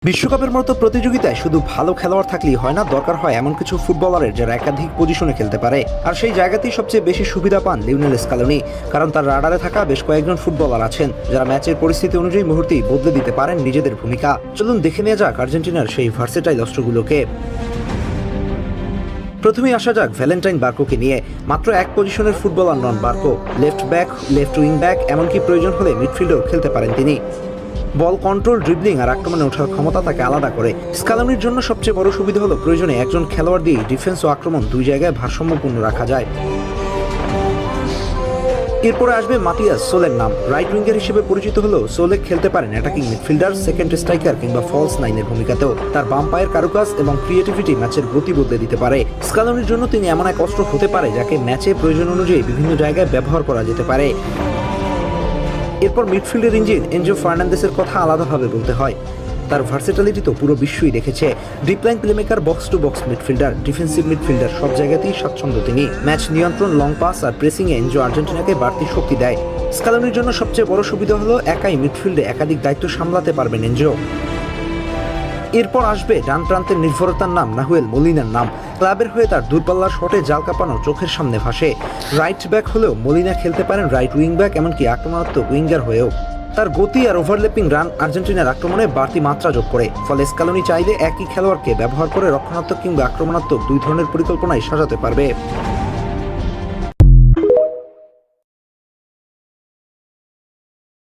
বিশ্বকাপের মতো প্রতিযোগিতায় শুধু ভালো খেলোয়াড় থাকলেই হয় না, দরকার হয় এমন কিছু ফুটবলারের যারা একাধিক পজিশনে খেলতে পারে। আর সেই জায়গাতেই সবচেয়ে বেশি সুবিধা পান লিওনেল স্কালোনি, কারণ তার রাডারে থাকা বেশ কয়েকজন ফুটবলার আছেন যারা ম্যাচের পরিস্থিতি অনুযায়ী মুহূর্তেই বদলে দিতে পারেন নিজেদের ভূমিকা। চলুন দেখে নেওয়া যাক আর্জেন্টিনার সেই ভার্সেটাইল অস্ত্রগুলোকে। প্রথমেই আসা যাক ভ্যালেন্টাইন বার্কোকে নিয়ে। মাত্র এক পজিশনের ফুটবলার নন বার্কো, left back, left wing back, এমনকি প্রয়োজন হলে মিডফিল্ডেও খেলতে পারেন তিনি। বল কন্ট্রোল, ড্রিবলিং আর আক্রমণে ওঠার ক্ষমতা তাকে আলাদা করে। স্কালোনির জন্য সবচেয়ে বড় সুবিধা হলো প্রয়োজনে একজন খেলোয়াড় দিয়ে ডিফেন্স ও আক্রমণ দুই জায়গায় ভারসাম্যপূর্ণ রাখা যায়। এরপরে আসবে মাতিয়াস সোলের নাম। রাইট উইঙ্গার হিসেবে পরিচিত হলেও সোলে খেলতে পারেন অ্যাটাকিং মিডফিল্ডার, সেকেন্ড স্ট্রাইকার কিংবা ফলস নাইনের ভূমিকাতেও। তার বাম পায়ের কারুকাজ এবং ক্রিয়েটিভিটি ম্যাচের গতি বদলে দিতে পারে। স্কালোনির জন্য তিনি এমন এক অস্ত্র হতে পারে যাকে ম্যাচে প্রয়োজন অনুযায়ী বিভিন্ন জায়গায় ব্যবহার করা যেতে পারে। এরপর মিডফিল্ডের ইঞ্জিন এনজো ফার্নান্দেসের কথা আলাদাভাবে বলতে হয়। তার ভার্সেটালিটি তো পুরো বিশ্বই দেখেছে। Deep line playmaker, box to box midfielder, defensive midfielder, সব জায়গাতেই স্বাচ্ছন্দ্য তিনি। ম্যাচ নিয়ন্ত্রণ, লং পাস আর প্রেসিংয়ে এনজো আর্জেন্টিনাকে বাড়তি শক্তি দেয়। স্কালোনির জন্য সবচেয়ে বড় সুবিধা হলো একাই মিডফিল্ডে একাধিক দায়িত্ব সামলাতে পারবেন এনজো। এরপর আসবে ডান প্রান্তের নির্ভরতার নাম নাহুয়েল মলিনার নাম। ক্লাবের হয়ে তার দূরপাল্লার শটে জাল কাঁপানো চোখের সামনে ভাসে। রাইট ব্যাক হলেও মলিনা খেলতে পারেন রাইট উইং ব্যাক, এমনকি আক্রমণাত্মক উইঙ্গার হয়েও। তার গতি আর ওভারল্যাপিং রান আর্জেন্টিনার আক্রমণে বাড়তি মাত্রা যোগ করে। ফলে স্কালোনি চাইলে একই খেলোয়াড়কে ব্যবহার করে রক্ষণাত্মক কিংবা আক্রমণাত্মক দুই ধরনের পরিকল্পনায় সাজাতে পারবে।